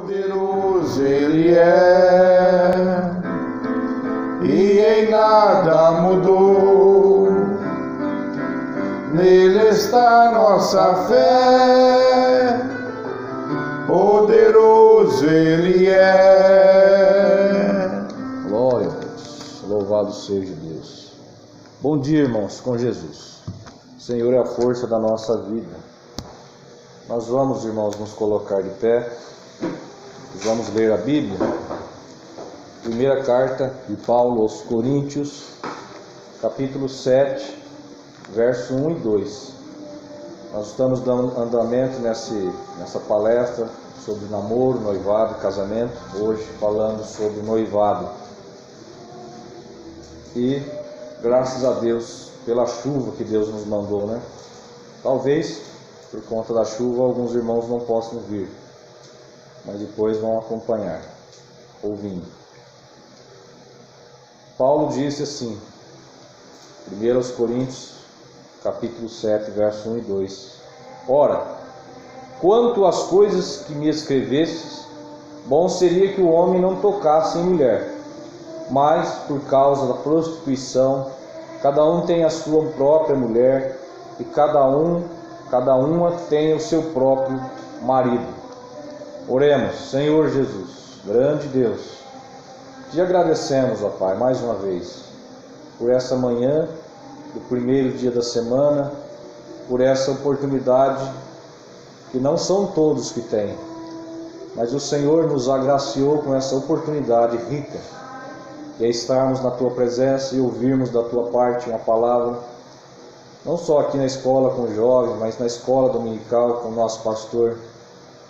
Poderoso Ele é, e em nada mudou. Nele está nossa fé. Poderoso Ele é. Glória a Deus, louvado seja Deus. Bom dia, irmãos, com Jesus. O Senhor é a força da nossa vida. Nós vamos, irmãos, nos colocar de pé. Vamos ler a Bíblia. Primeira carta de Paulo aos Coríntios, capítulo 7, verso 1 e 2. Nós estamos dando andamento nessa palestra sobre namoro, noivado e casamento. Hoje falando sobre noivado. E graças a Deus pela chuva que Deus nos mandou, né? Talvez por conta da chuva alguns irmãos não possam vir, mas depois vão acompanhar, ouvindo. Paulo disse assim, 1 Coríntios, capítulo 7, verso 1 e 2. Ora, quanto às coisas que me escrevestes, bom seria que o homem não tocasse em mulher, mas por causa da prostituição, cada um tem a sua própria mulher, e cada uma tem o seu próprio marido. Oremos. Senhor Jesus, grande Deus, te agradecemos, ó Pai, mais uma vez, por essa manhã, do primeiro dia da semana, por essa oportunidade, que não são todos que têm, mas o Senhor nos agraciou com essa oportunidade rica, que é estarmos na Tua presença e ouvirmos da Tua parte uma palavra, não só aqui na escola com os jovens, mas na escola dominical com o nosso pastor.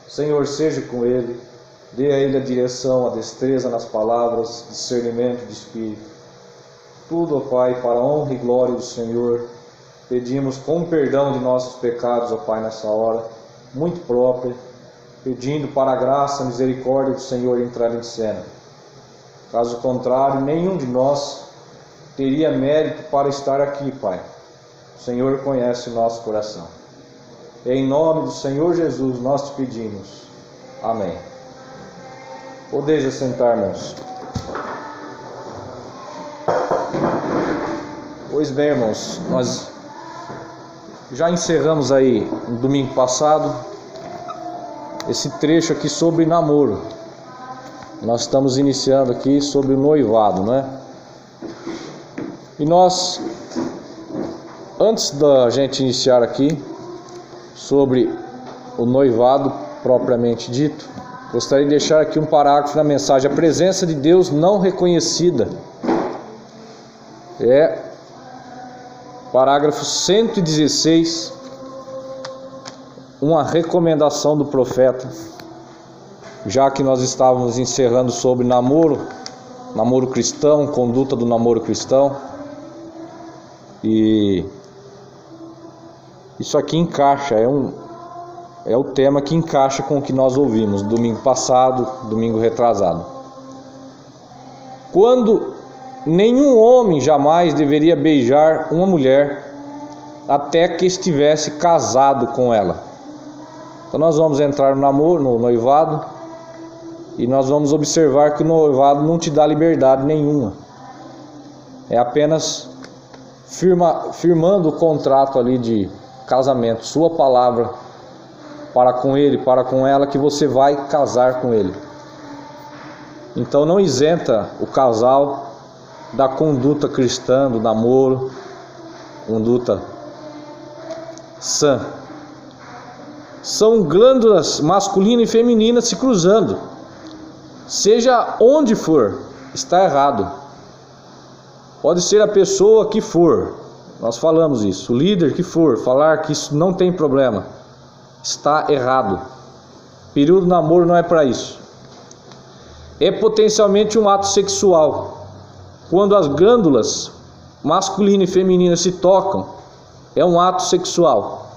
Senhor, seja com ele, dê a ele a direção, a destreza nas palavras, discernimento de espírito. Tudo, ó Pai, para a honra e glória do Senhor. Pedimos com perdão de nossos pecados, ó Pai, nessa hora, muito própria, pedindo para a graça, a misericórdia do Senhor entrar em cena. Caso contrário, nenhum de nós teria mérito para estar aqui, Pai. O Senhor conhece o nosso coração. Em nome do Senhor Jesus nós te pedimos. Amém. Podeis assentar, irmãos. Pois bem, irmãos, nós já encerramos aí no domingo passado esse trecho aqui sobre namoro. Nós estamos iniciando aqui sobre o noivado, né? E nós, antes da gente iniciar aqui sobre o noivado propriamente dito, gostaria de deixar aqui um parágrafo na mensagem: a presença de Deus não reconhecida. É parágrafo 116, uma recomendação do profeta, já que nós estávamos encerrando sobre namoro cristão, conduta do namoro cristão. E isso aqui encaixa, é o tema que encaixa com o que nós ouvimos domingo passado, domingo retrasado. Quando nenhum homem jamais deveria beijar uma mulher até que estivesse casado com ela. Então nós vamos entrar no namoro, no noivado, e nós vamos observar que o noivado não te dá liberdade nenhuma. É apenas firmando o contrato ali de casamento, sua palavra para com ele, para com ela, que você vai casar com ele. Então não isenta o casal da conduta cristã, do namoro, conduta sã. São glândulas masculina e feminina se cruzando. Seja onde for, está errado. Pode ser a pessoa que for, nós falamos isso, o líder que for, falar que isso não tem problema, está errado. O período do namoro não é para isso. É potencialmente um ato sexual. Quando as glândulas masculina e feminina se tocam, é um ato sexual.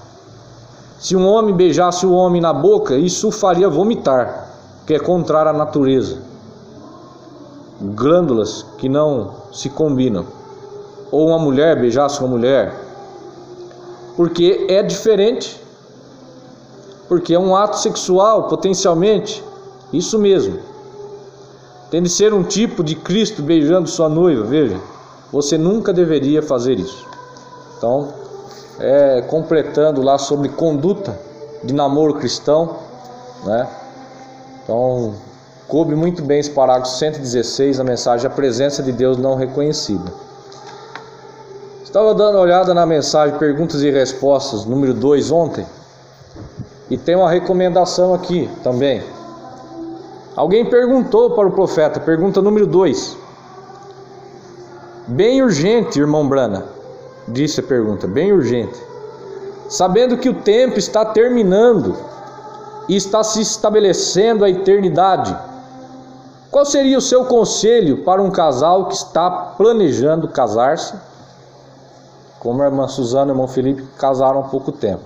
Se um homem beijasse o homem na boca, isso o faria vomitar, que é contrário à natureza. Glândulas que não se combinam. Ou uma mulher beijasse uma mulher, porque é diferente, porque é um ato sexual potencialmente Isso mesmo. Tem de ser um tipo de Cristo beijando sua noiva. Veja, você nunca deveria fazer isso. Então, completando lá sobre conduta de namoro cristão, né? Então, coube muito bem esse parágrafo 116, a mensagem A Presença de Deus Não Reconhecida. Estava dando uma olhada na mensagem Perguntas e Respostas, número 2 ontem, e tem uma recomendação aqui também. Alguém perguntou para o profeta, pergunta número 2. Bem urgente, irmão Brana, disse a pergunta, bem urgente. Sabendo que o tempo está terminando e está se estabelecendo a eternidade, qual seria o seu conselho para um casal que está planejando casar-se? Como a irmã Suzana e o irmão Felipe casaram há pouco tempo.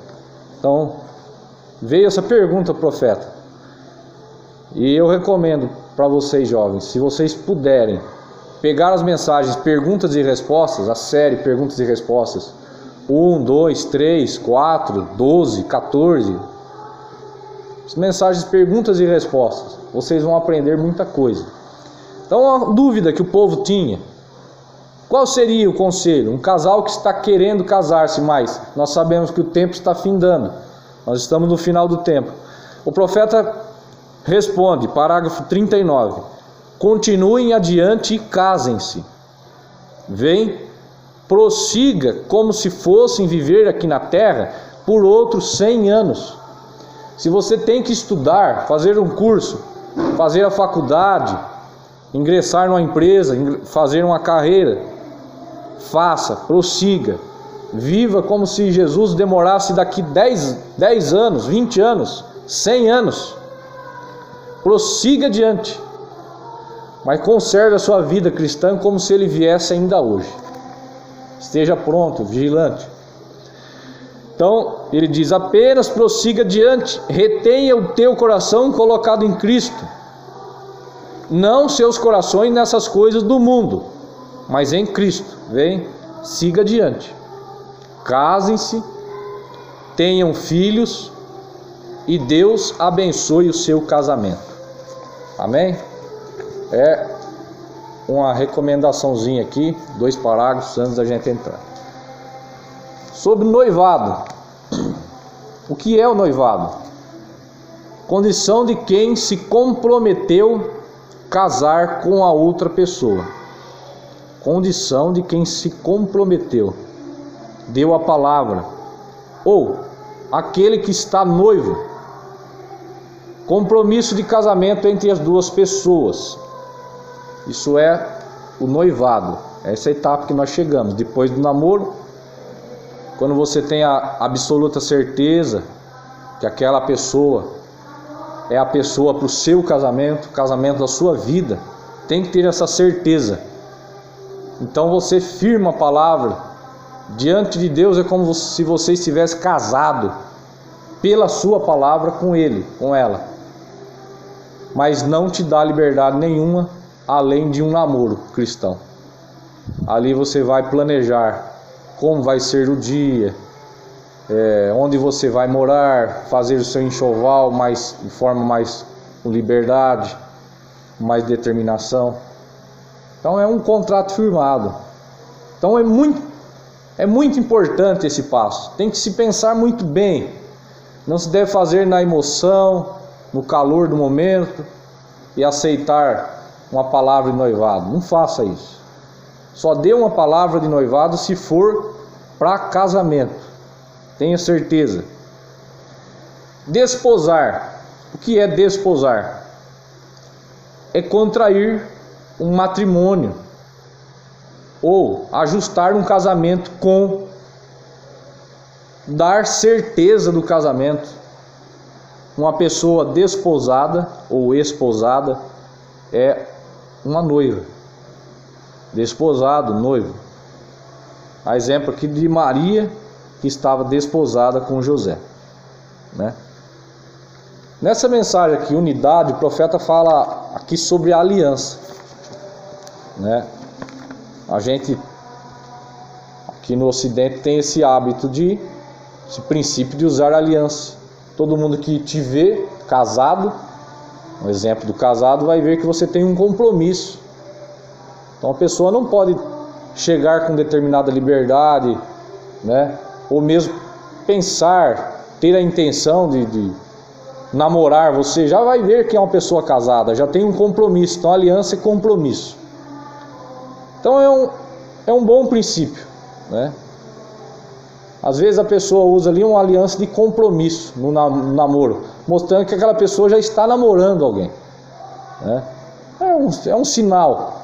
Então, veio essa pergunta, profeta. E eu recomendo para vocês jovens, se vocês puderem, pegar as mensagens Perguntas e Respostas, a série Perguntas e Respostas, 1, 2, 3, 4, 12, 14, as mensagens Perguntas e Respostas, vocês vão aprender muita coisa. Então, uma dúvida que o povo tinha: qual seria o conselho? Um casal que está querendo casar-se, mas nós sabemos que o tempo está findando, nós estamos no final do tempo. O profeta responde, parágrafo 39: continuem adiante e casem-se. Vem, prossiga como se fossem viver aqui na terra por outros 100 anos. Se você tem que estudar, fazer um curso, fazer a faculdade, ingressar numa empresa, fazer uma carreira, faça, prossiga. Viva como se Jesus demorasse daqui 10 anos, 20 anos, 100 anos. Prossiga adiante, mas conserve a sua vida cristã como se ele viesse ainda hoje. Esteja pronto, vigilante. Então, ele diz: apenas prossiga adiante, retenha o teu coração colocado em Cristo, não seus corações nessas coisas do mundo, mas em Cristo. Vem, siga adiante. Casem-se, tenham filhos e Deus abençoe o seu casamento. Amém? É uma recomendaçãozinha aqui, 2 parágrafos antes da gente entrar. Sobre noivado. O que é o noivado? Condição de quem se comprometeu casar com a outra pessoa. Condição de quem se comprometeu, deu a palavra, ou aquele que está noivo. Compromisso de casamento entre as duas pessoas. Isso é o noivado. Essa é a etapa que nós chegamos. Depois do namoro, quando você tem a absoluta certeza que aquela pessoa é a pessoa para o seu casamento, o casamento da sua vida, tem que ter essa certeza. Então você firma a palavra. Diante de Deus é como se você estivesse casado pela sua palavra com ele, com ela. Mas não te dá liberdade nenhuma além de um namoro cristão. Ali você vai planejar como vai ser o dia, onde você vai morar, fazer o seu enxoval de forma mais com liberdade, mais determinação. Então é um contrato firmado. Então é muito importante esse passo. Tem que se pensar muito bem. Não se deve fazer na emoção, no calor do momento e aceitar uma palavra de noivado. Não faça isso. Só dê uma palavra de noivado se for para casamento. Tenha certeza. Desposar. O que é desposar? É contrair um matrimônio ou ajustar um casamento com dar certeza do casamento. Uma pessoa desposada ou esposada é uma noiva. Desposado, noivo. A exemplo aqui de Maria, que estava desposada com José, né? Nessa mensagem aqui, unidade, o profeta fala aqui sobre a aliança, né? A gente aqui no Ocidente tem esse hábito esse princípio de usar aliança. Todo mundo que te vê casado no exemplo do casado, vai ver que você tem um compromisso. Então a pessoa não pode chegar com determinada liberdade, né? Ou mesmo pensar, ter a intenção de namorar você. Já vai ver que é uma pessoa casada, já tem um compromisso. Então aliança é compromisso. Então é um bom princípio, né? Às vezes a pessoa usa ali uma aliança de compromisso no namoro, mostrando que aquela pessoa já está namorando alguém, né? É um sinal.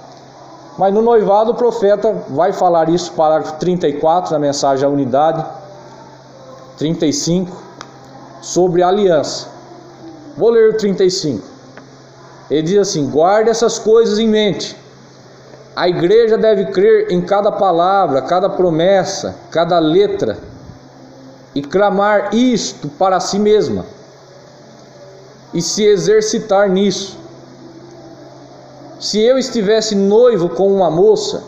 Mas no noivado o profeta vai falar isso, parágrafo 34 na mensagem à unidade, 35, sobre a aliança. Vou ler o 35. Ele diz assim: guarde essas coisas em mente. A igreja deve crer em cada palavra, cada promessa, cada letra, e clamar isto para si mesma, e se exercitar nisso. Se eu estivesse noivo com uma moça,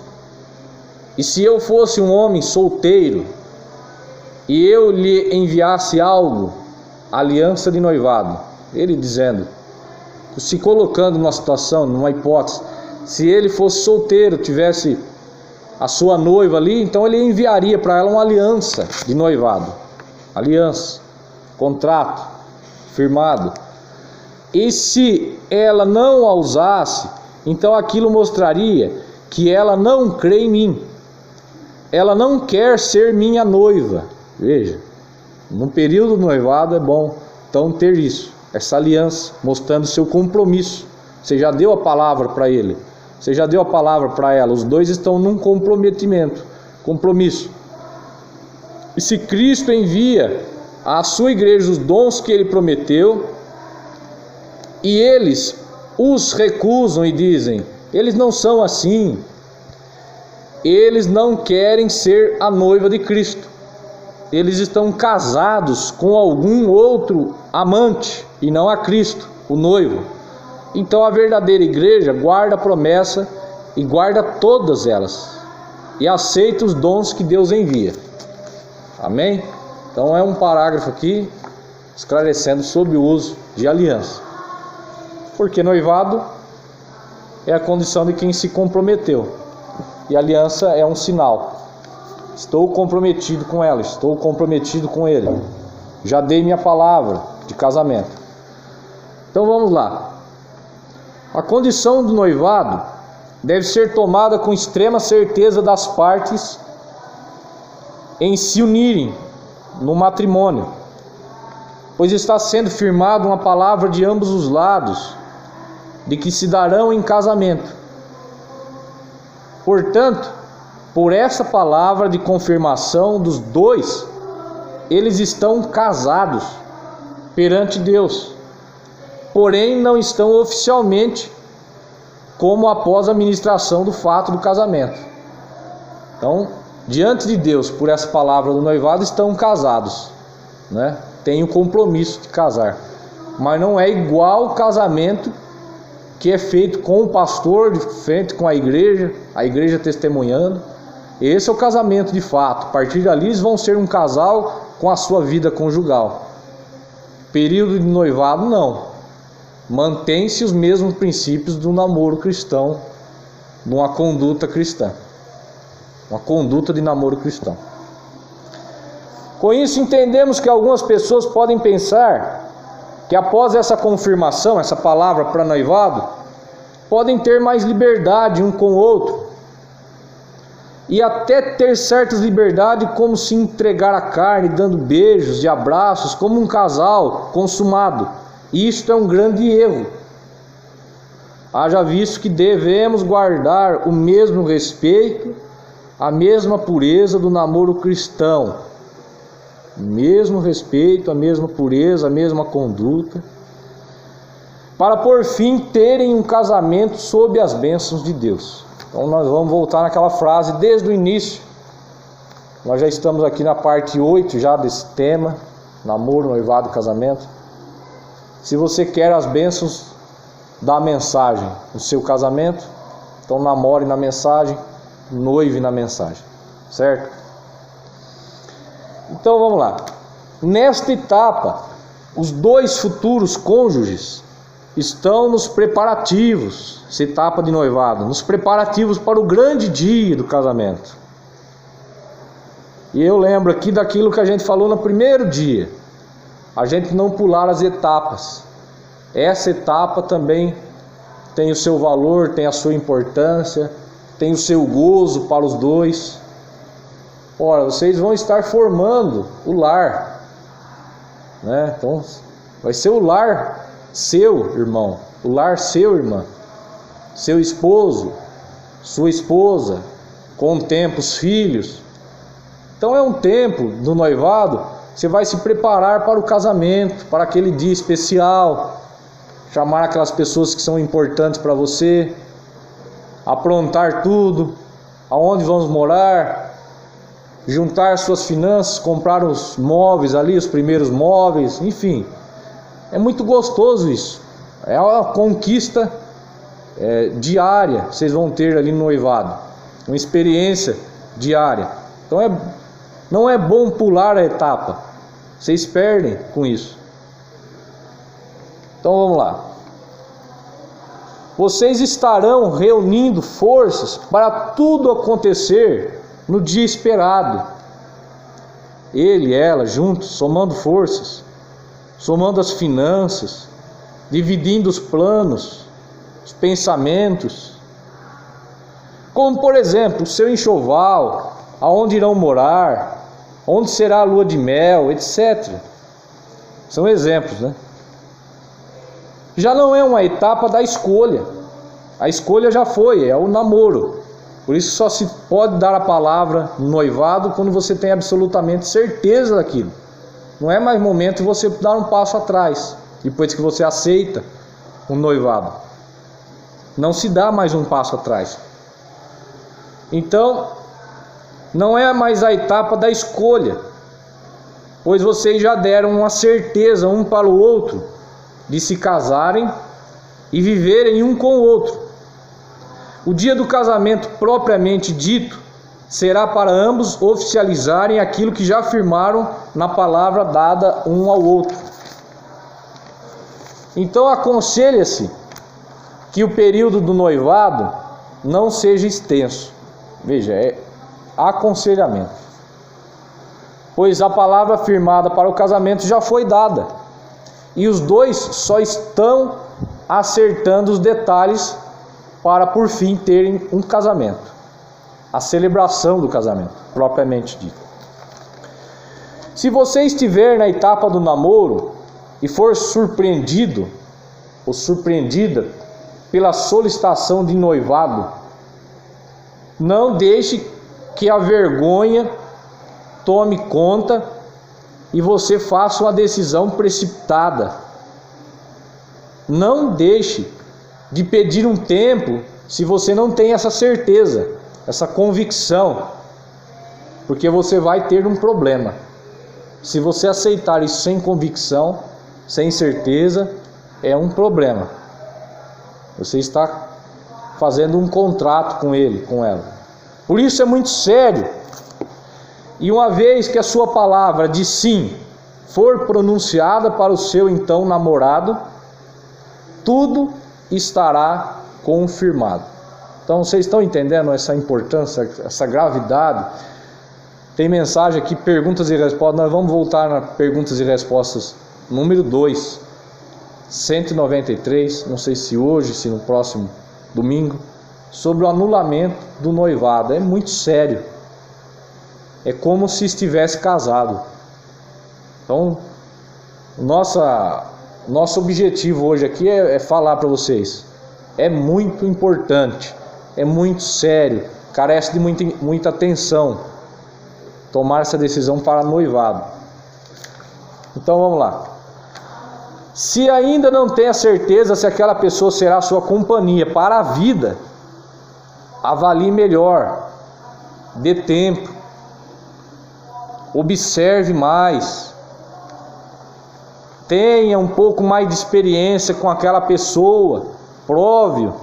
e se eu fosse um homem solteiro, e eu lhe enviasse algo, aliança de noivado, ele dizendo, se colocando numa situação, numa hipótese, se ele fosse solteiro, tivesse a sua noiva ali, então ele enviaria para ela uma aliança de noivado, aliança, contrato firmado. E se ela não a usasse, então aquilo mostraria que ela não crê em mim, ela não quer ser minha noiva. Veja, no período do noivado é bom então ter isso, essa aliança, mostrando seu compromisso. Você já deu a palavra para ele, você já deu a palavra para ela, os dois estão num compromisso. E se Cristo envia à sua igreja os dons que ele prometeu, e eles os recusam e dizem, eles não são assim, eles não querem ser a noiva de Cristo, eles estão casados com algum outro amante e não a Cristo, o noivo. Então a verdadeira igreja guarda a promessa e guarda todas elas e aceita os dons que Deus envia. Amém? Então é um parágrafo aqui esclarecendo sobre o uso de aliança, porque noivado é a condição de quem se comprometeu e aliança é um sinal. Estou comprometido com ela, estou comprometido com ele, já dei minha palavra de casamento. Então vamos lá. A condição do noivado deve ser tomada com extrema certeza das partes em se unirem no matrimônio, pois está sendo firmada uma palavra de ambos os lados de que se darão em casamento. Portanto, por essa palavra de confirmação dos dois, eles estão casados perante Deus, porém não estão oficialmente como após a ministração do fato do casamento. Então, diante de Deus, por essa palavra do noivado, estão casados, né? Tem o compromisso de casar, mas não é igual o casamento que é feito com o pastor, feito com a igreja testemunhando. Esse é o casamento de fato. A partir dali eles vão ser um casal com a sua vida conjugal. Período de noivado não. Mantém-se os mesmos princípios do namoro cristão, de uma conduta cristã. Uma conduta de namoro cristão. Com isso entendemos que algumas pessoas podem pensar que após essa confirmação, essa palavra para noivado, podem ter mais liberdade um com o outro, e até ter certas liberdades, como se entregar a carne, dando beijos e abraços, como um casal consumado. E isto é um grande erro. Haja visto que devemos guardar o mesmo respeito, a mesma pureza do namoro cristão. O mesmo respeito, a mesma pureza, a mesma conduta, para por fim terem um casamento sob as bênçãos de Deus. Então nós vamos voltar naquela frase desde o início. Nós já estamos aqui na parte 8 já desse tema, namoro, noivado e casamento. Se você quer as bênçãos da mensagem no seu casamento, então namore na mensagem, noive na mensagem, certo? Então vamos lá. Nesta etapa, os dois futuros cônjuges estão nos preparativos, essa etapa de noivado, nos preparativos para o grande dia do casamento. E eu lembro aqui daquilo que a gente falou no primeiro dia, a gente não pular as etapas. Essa etapa também tem o seu valor, tem a sua importância, tem o seu gozo para os dois. Ora, vocês vão estar formando o lar, né? Então, vai ser o lar seu, irmão, o lar seu, irmã, seu esposo, sua esposa, com o tempo, os filhos. Então é um tempo do noivado, você vai se preparar para o casamento, para aquele dia especial, chamar aquelas pessoas que são importantes para você, aprontar tudo, aonde vamos morar, juntar suas finanças, comprar os móveis ali, os primeiros móveis, enfim. É muito gostoso isso. É uma conquista diária que vocês vão ter ali no noivado, uma experiência diária. Então não é bom pular a etapa, vocês perdem com isso. Então vamos lá. Vocês estarão reunindo forças para tudo acontecer no dia esperado. Ele e ela juntos, somando forças, somando as finanças, dividindo os planos, os pensamentos. Como por exemplo, o seu enxoval, aonde irão morar, onde será a lua de mel, etc. São exemplos, né? Já não é uma etapa da escolha. A escolha já foi, é o namoro. Por isso só se pode dar a palavra no noivado quando você tem absolutamente certeza daquilo. Não é mais momento de você dar um passo atrás, depois que você aceita um noivado. Não se dá mais um passo atrás. Então, não é mais a etapa da escolha, pois vocês já deram uma certeza um para o outro de se casarem e viverem um com o outro. O dia do casamento propriamente dito será para ambos oficializarem aquilo que já afirmaram na palavra dada um ao outro. Então aconselha-se que o período do noivado não seja extenso. Veja, é aconselhamento, pois a palavra firmada para o casamento já foi dada e os dois só estão acertando os detalhes para por fim terem um casamento, a celebração do casamento propriamente dito. Se você estiver na etapa do namoro e for surpreendido ou surpreendida pela solicitação de noivado, não deixe que a vergonha tome conta e você faça uma decisão precipitada. Não deixe de pedir um tempo se você não tem essa certeza, essa convicção, porque você vai ter um problema. Se você aceitar isso sem convicção, sem certeza, é um problema. Você está fazendo um contrato com ele, com ela. Por isso é muito sério. E uma vez que a sua palavra de sim for pronunciada para o seu então namorado, tudo estará confirmado. Então vocês estão entendendo essa importância, essa gravidade? Tem mensagem aqui, perguntas e respostas. Nós vamos voltar na perguntas e respostas número 2, 193, não sei se hoje, se no próximo domingo, sobre o anulamento do noivado. É muito sério. É como se estivesse casado. Então, nosso objetivo hoje aqui é falar para vocês. É muito importante, é muito sério, carece de muita atenção tomar essa decisão para noivado. Então vamos lá. Se ainda não tem a certeza se aquela pessoa será sua companhia para a vida, avalie melhor, dê tempo, observe mais, tenha um pouco mais de experiência com aquela pessoa, prove-o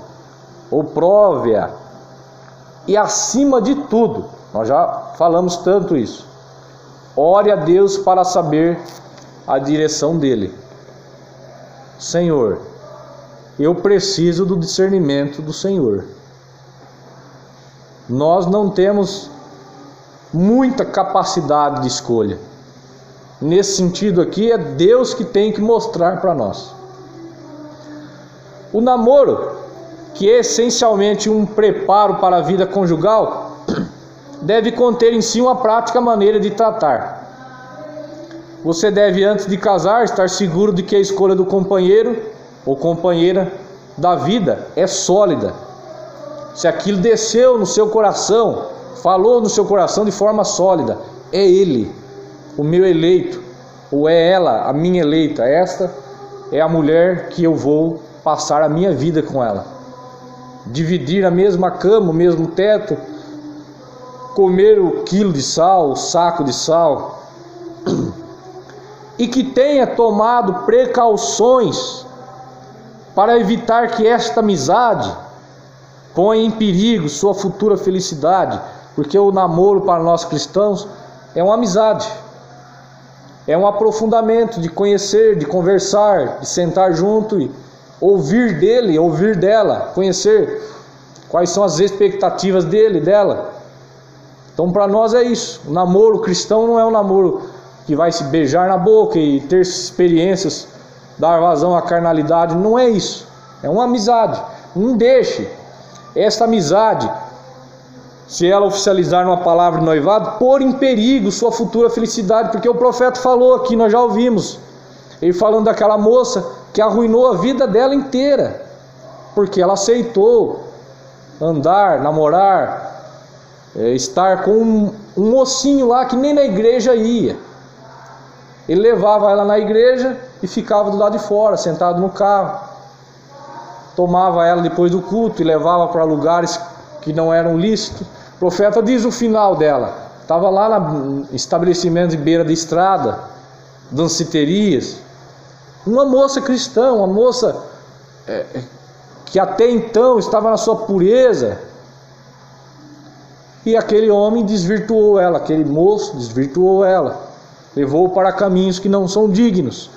ou prove-a. E acima de tudo, nós já falamos tanto isso, ore a Deus para saber a direção dele. Senhor, eu preciso do discernimento do Senhor. Nós não temos muita capacidade de escolha. Nesse sentido aqui, é Deus que tem que mostrar para nós. O namoro, que é essencialmente um preparo para a vida conjugal, deve conter em si uma prática maneira de tratar. Você deve, antes de casar, estar seguro de que a escolha do companheiro ou companheira da vida é sólida. Se aquilo desceu no seu coração, falou no seu coração de forma sólida, é ele, o meu eleito, ou é ela, a minha eleita. Esta é a mulher que eu vou passar a minha vida com ela. Dividir a mesma cama, o mesmo teto, comer o quilo de sal, o saco de sal, e que tenha tomado precauções para evitar que esta amizade ponha em perigo sua futura felicidade, porque o namoro para nós cristãos é uma amizade, é um aprofundamento de conhecer, de conversar, de sentar junto e ouvir dele, ouvir dela, conhecer quais são as expectativas dele, dela. Então para nós é isso. O namoro cristão não é um namoro que vai se beijar na boca e ter experiências, dar vazão à carnalidade, não é isso. É uma amizade. Não deixe esta amizade, se ela oficializar numa palavra de noivado, pôr em perigo sua futura felicidade, porque o profeta falou aqui, nós já ouvimos, ele falando daquela moça que arruinou a vida dela inteira, porque ela aceitou andar, namorar, estar com um mocinho lá que nem na igreja ia. Ele levava ela na igreja e ficava do lado de fora, sentado no carro. Tomava ela depois do culto e levava para lugares que não eram lícitos. O profeta diz o final dela. Estava lá no estabelecimento de beira de estrada, danceterias. Uma moça cristã, uma moça que até então estava na sua pureza. E aquele homem desvirtuou ela, aquele moço desvirtuou ela. Levou para caminhos que não são dignos.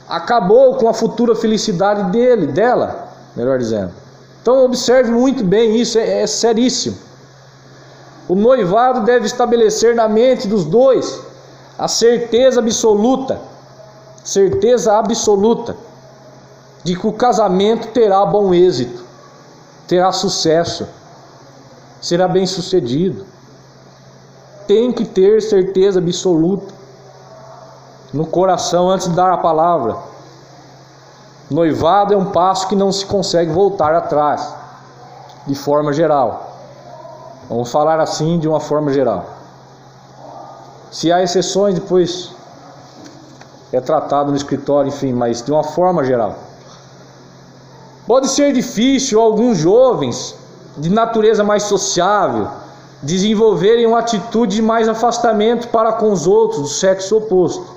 Acabou com a futura felicidade dela, melhor dizendo. Então observe muito bem isso, é seríssimo. O noivado deve estabelecer na mente dos dois a certeza absoluta de que o casamento terá bom êxito, terá sucesso, será bem sucedido. Tem que ter certeza absoluta no coração antes de dar a palavra. Noivado é um passo que não se consegue voltar atrás, de forma geral. Vamos falar assim de uma forma geral. Se há exceções, depois é tratado no escritório, enfim, mas de uma forma geral. Pode ser difícil alguns jovens de natureza mais sociável desenvolverem uma atitude de mais afastamento para com os outros do sexo oposto.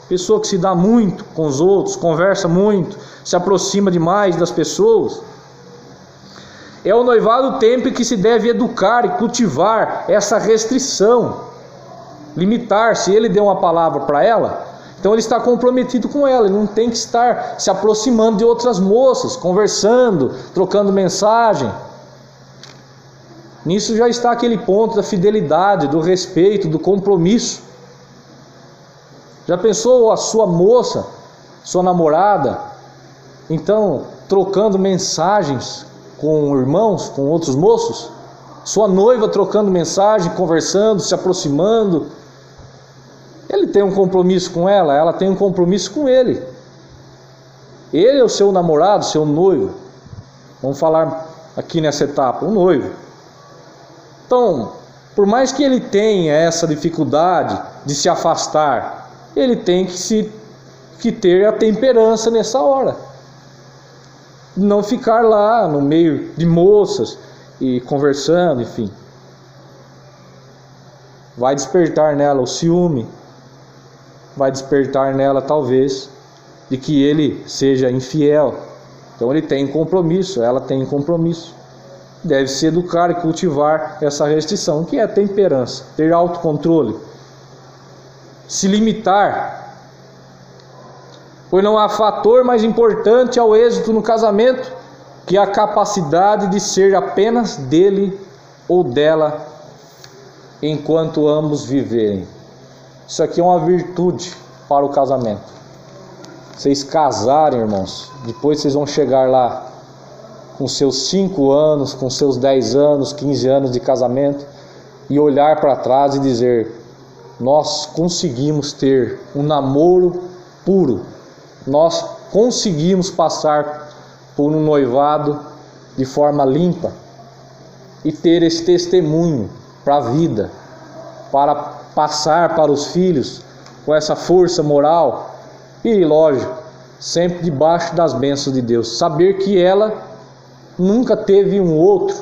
Pessoa que se dá muito com os outros, conversa muito, se aproxima demais das pessoas. É o noivado o tempo em que se deve educar e cultivar essa restrição, limitar. Se ele deu uma palavra para ela, então ele está comprometido com ela, ele não tem que estar se aproximando de outras moças, conversando, trocando mensagem. Nisso já está aquele ponto da fidelidade, do respeito, do compromisso. Já pensou a sua moça, sua namorada, então trocando mensagens com irmãos, com outros moços? Sua noiva trocando mensagem, conversando, se aproximando. Ele tem um compromisso com ela tem um compromisso com ele. Ele é o seu namorado, seu noivo. Vamos falar aqui nessa etapa, um noivo. Então, por mais que ele tenha essa dificuldade de se afastar, ele tem que ter a temperança nessa hora. Não ficar lá no meio de moças e conversando, enfim. Vai despertar nela o ciúme. Vai despertar nela, talvez, de que ele seja infiel. Então ele tem compromisso, ela tem compromisso. Deve se educar e cultivar essa restrição, que é a temperança, ter autocontrole. Se limitar, pois não há fator mais importante ao êxito no casamento que a capacidade de ser apenas dele ou dela enquanto ambos viverem. Isso aqui é uma virtude para o casamento. Vocês casarem, irmãos, depois vocês vão chegar lá com seus 5 anos, com seus 10 anos, 15 anos de casamento e olhar para trás e dizer: nós conseguimos ter um namoro puro, nós conseguimos passar por um noivado de forma limpa e ter esse testemunho para a vida, para passar para os filhos com essa força moral e, lógico, sempre debaixo das bênçãos de Deus. Saber que ela nunca teve um outro,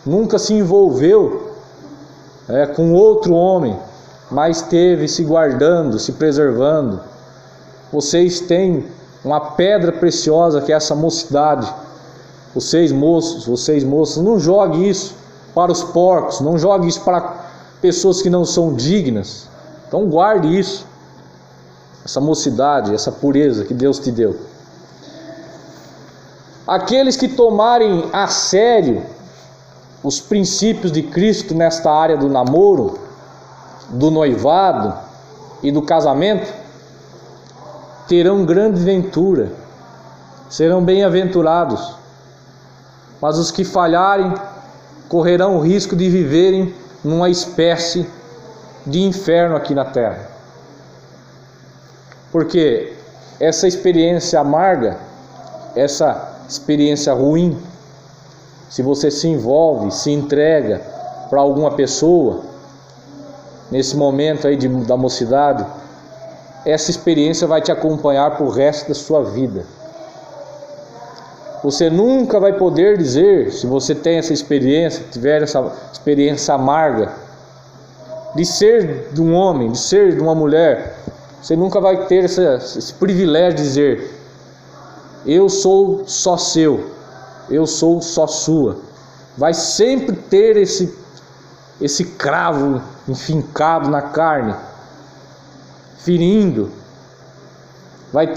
nunca se envolveu com outro homem, mas esteve se guardando, se preservando. Vocês têm uma pedra preciosa que é essa mocidade. Vocês moças, não jogue isso para os porcos, não jogue isso para pessoas que não são dignas. Então guarde isso, essa mocidade, essa pureza que Deus te deu. Aqueles que tomarem a sério os princípios de Cristo nesta área do namoro, do noivado e do casamento, terão grande ventura, serão bem-aventurados. Mas os que falharem correrão o risco de viverem numa espécie de inferno aqui na terra. Porque essa experiência amarga, essa experiência ruim, se você se envolve, se entrega para alguma pessoa nesse momento aí da mocidade, essa experiência vai te acompanhar para o resto da sua vida. Você nunca vai poder dizer, se você tem essa experiência, tiver essa experiência amarga de ser de um homem, de ser de uma mulher, você nunca vai ter esse privilégio de dizer: eu sou só seu, eu sou só sua. Vai sempre ter esse cravo enfincado na carne, ferindo. Vai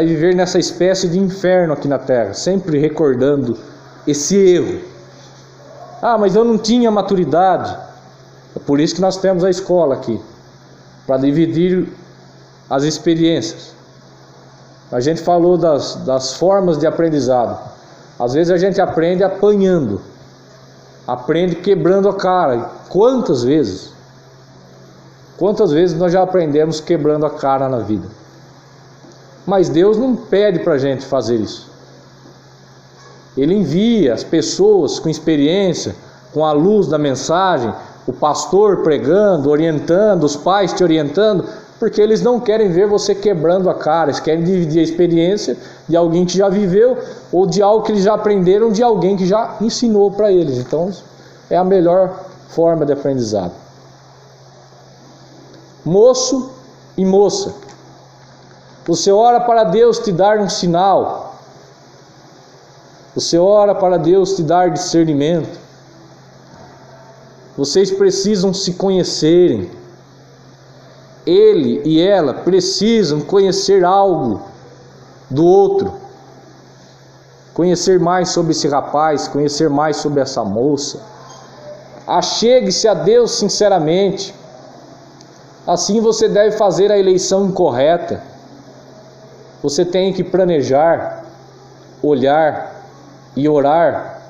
viver nessa espécie de inferno aqui na terra, sempre recordando esse erro. Ah, mas eu não tinha maturidade. É por isso que nós temos a escola aqui, para dividir as experiências. A gente falou das formas de aprendizado. Às vezes a gente aprende apanhando, aprende quebrando a cara. Quantas vezes nós já aprendemos quebrando a cara na vida? Mas Deus não pede para a gente fazer isso. Ele envia as pessoas com experiência, com a luz da mensagem, o pastor pregando, orientando, os pais te orientando, porque eles não querem ver você quebrando a cara, eles querem dividir a experiência de alguém que já viveu, ou de algo que eles já aprenderam, de alguém que já ensinou para eles. Então é a melhor forma de aprendizado. Moço e moça, você ora para Deus te dar um sinal, você ora para Deus te dar discernimento. Vocês precisam se conhecerem. Ele e ela precisam conhecer algo do outro, conhecer mais sobre esse rapaz, conhecer mais sobre essa moça. Achegue-se a Deus sinceramente. Assim você deve fazer a eleição correta. Você tem que planejar, olhar e orar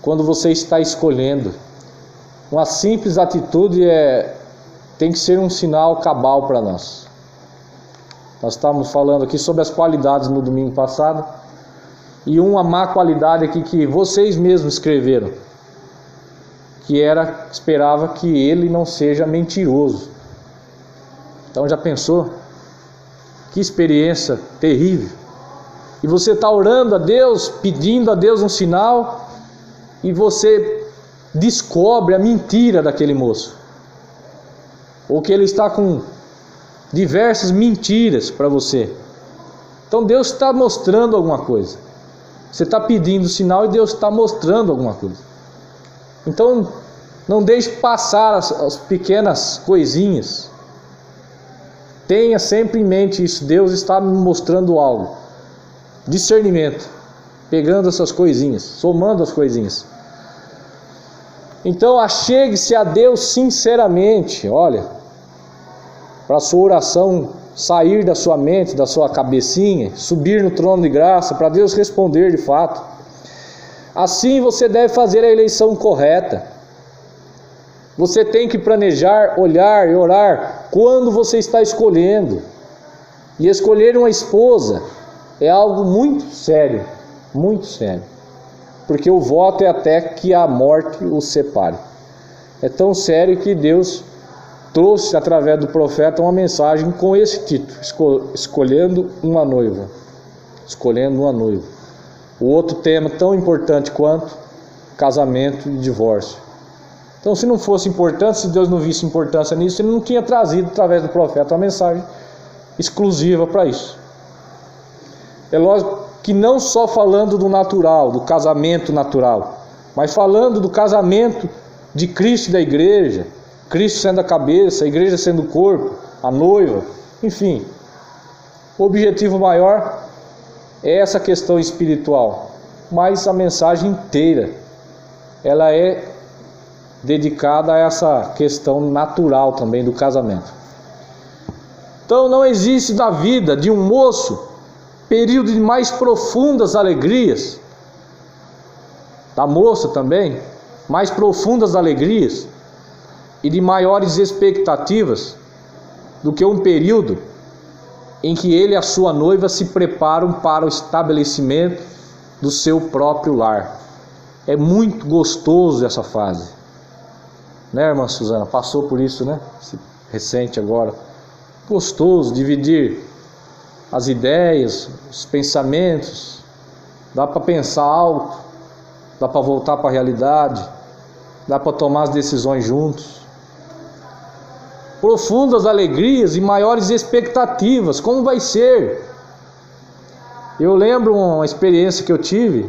quando você está escolhendo. Uma simples atitude tem que ser um sinal cabal para nós. Nós estávamos falando aqui sobre as qualidades no domingo passado, e uma má qualidade aqui que vocês mesmos escreveram, que esperava que ele não seja mentiroso. Então já pensou? Que experiência terrível. E você está orando a Deus, pedindo a Deus um sinal, e você descobre a mentira daquele moço, ou que ele está com diversas mentiras para você. Então Deus está mostrando alguma coisa. Você está pedindo sinal e Deus está mostrando alguma coisa. Então não deixe passar as pequenas coisinhas. Tenha sempre em mente isso. Deus está me mostrando algo. Discernimento. Pegando essas coisinhas, somando as coisinhas. Então achegue-se a Deus sinceramente. Olha, para a sua oração sair da sua mente, da sua cabecinha, subir no trono de graça, para Deus responder de fato. Assim você deve fazer a eleição correta. Você tem que planejar, olhar e orar quando você está escolhendo. E escolher uma esposa é algo muito sério, porque o voto é até que a morte os separe. É tão sério que Deus trouxe através do profeta uma mensagem com esse título: escolhendo uma noiva. Escolhendo uma noiva. O outro tema tão importante quanto casamento e divórcio. Então, se não fosse importante, se Deus não visse importância nisso, Ele não tinha trazido através do profeta uma mensagem exclusiva para isso. É lógico que não só falando do natural, do casamento natural, mas falando do casamento de Cristo e da igreja, Cristo sendo a cabeça, a igreja sendo o corpo, a noiva, enfim. O objetivo maior é essa questão espiritual, mas a mensagem inteira, ela é dedicada a essa questão natural também do casamento. Então não existe na vida de um moço período de mais profundas alegrias, da moça também, mais profundas alegrias e de maiores expectativas do que um período em que ele e a sua noiva se preparam para o estabelecimento do seu próprio lar. É muito gostoso essa fase, né, irmã Suzana? Passou por isso, né? Recente agora. Gostoso dividir as ideias, os pensamentos, dá para pensar alto, dá para voltar para a realidade, dá para tomar as decisões juntos. Profundas alegrias e maiores expectativas, como vai ser? Eu lembro uma experiência que eu tive,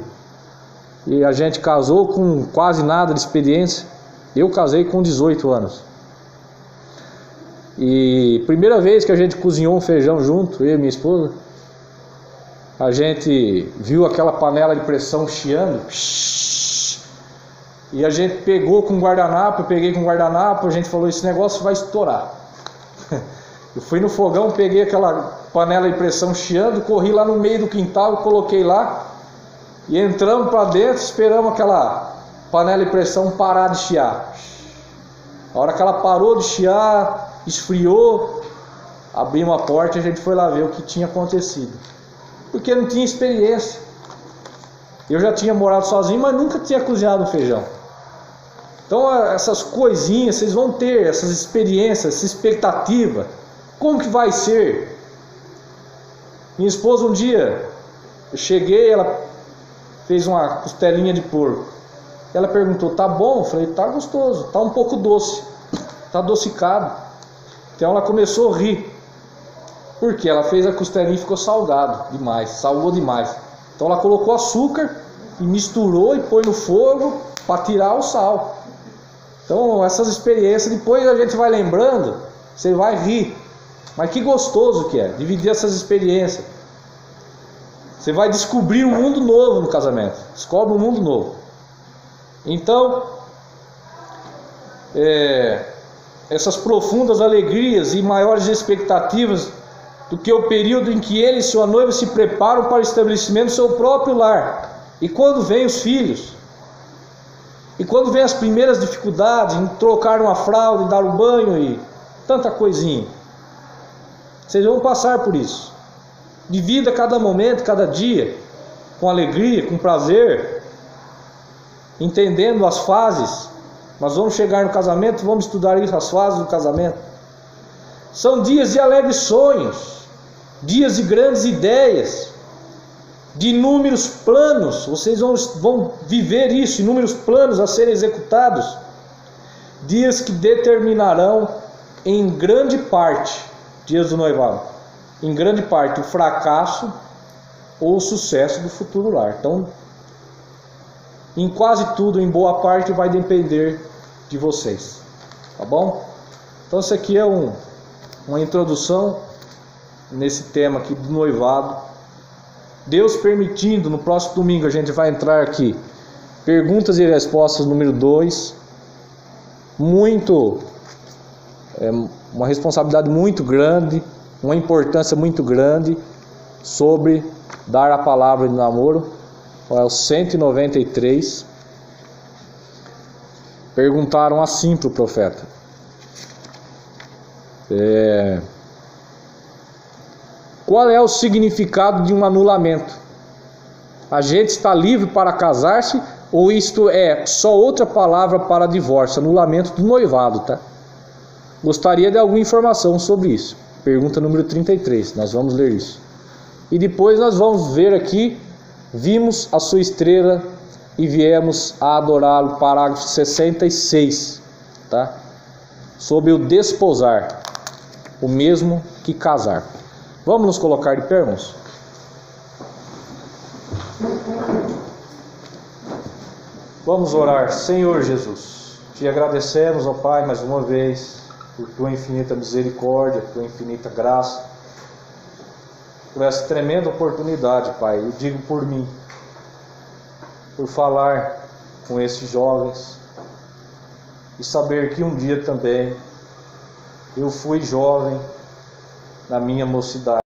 e a gente casou com quase nada de experiência. Eu casei com 18 anos. E primeira vez que a gente cozinhou um feijão junto, eu e minha esposa, a gente viu aquela panela de pressão chiando, e a gente pegou com guardanapo, eu peguei com guardanapo, a gente falou: esse negócio vai estourar. Eu fui no fogão, peguei aquela panela de pressão chiando, corri lá no meio do quintal, coloquei lá, e entramos para dentro, esperamos aquela panela de pressão parar de chiar. A hora que ela parou de chiar, esfriou, abrimos a porta e a gente foi lá ver o que tinha acontecido, porque não tinha experiência. Eu já tinha morado sozinho, mas nunca tinha cozinhado um feijão. Então essas coisinhas, vocês vão ter essas experiências, essa expectativa. Como que vai ser? Minha esposa, um dia, eu cheguei, ela fez uma costelinha de porco. Ela perguntou: tá bom? Eu falei: tá gostoso, tá um pouco doce, tá adocicado. Então ela começou a rir, porque ela fez a costelinha e ficou salgado demais, salgou demais. Então ela colocou açúcar e misturou e pôs no fogo para tirar o sal. Então essas experiências, depois a gente vai lembrando, você vai rir. Mas que gostoso que é dividir essas experiências. Você vai descobrir um mundo novo no casamento. Descobre um mundo novo. Então, essas profundas alegrias e maiores expectativas do que o período em que ele e sua noiva se preparam para o estabelecimento do seu próprio lar. E quando vêm os filhos, e quando vêm as primeiras dificuldades em trocar uma fralda, em dar um banho e tanta coisinha, vocês vão passar por isso. Divida cada momento, cada dia, com alegria, com prazer, entendendo as fases. Nós vamos chegar no casamento, vamos estudar isso, as fases do casamento. São dias de alegres sonhos, dias de grandes ideias, de inúmeros planos. Vocês vão viver isso, inúmeros planos a serem executados. Dias que determinarão em grande parte, dias do noivado, em grande parte o fracasso ou o sucesso do futuro lar. Então, em quase tudo, em boa parte, vai depender de vocês, tá bom? Então isso aqui é uma introdução nesse tema aqui do noivado. Deus permitindo, no próximo domingo a gente vai entrar aqui. Perguntas e respostas número 2. Uma responsabilidade muito grande, uma importância muito grande sobre dar a palavra de namoro. É o 193. Perguntaram assim para o profeta: qual é o significado de um anulamento? A gente está livre para casar-se, ou isto é só outra palavra para divórcio, anulamento do noivado, tá? Gostaria de alguma informação sobre isso. Pergunta número 33, nós vamos ler isso. E depois nós vamos ver aqui, vimos a sua estrela e viemos a adorá-lo, parágrafo 66, tá? Sobre o desposar, o mesmo que casar. Vamos nos colocar de pé, irmãos? Vamos orar. Senhor Jesus, te agradecemos, ó Pai, mais uma vez, por tua infinita misericórdia, tua infinita graça, por essa tremenda oportunidade, Pai. Eu digo por mim, por falar com esses jovens e saber que um dia também eu fui jovem na minha mocidade.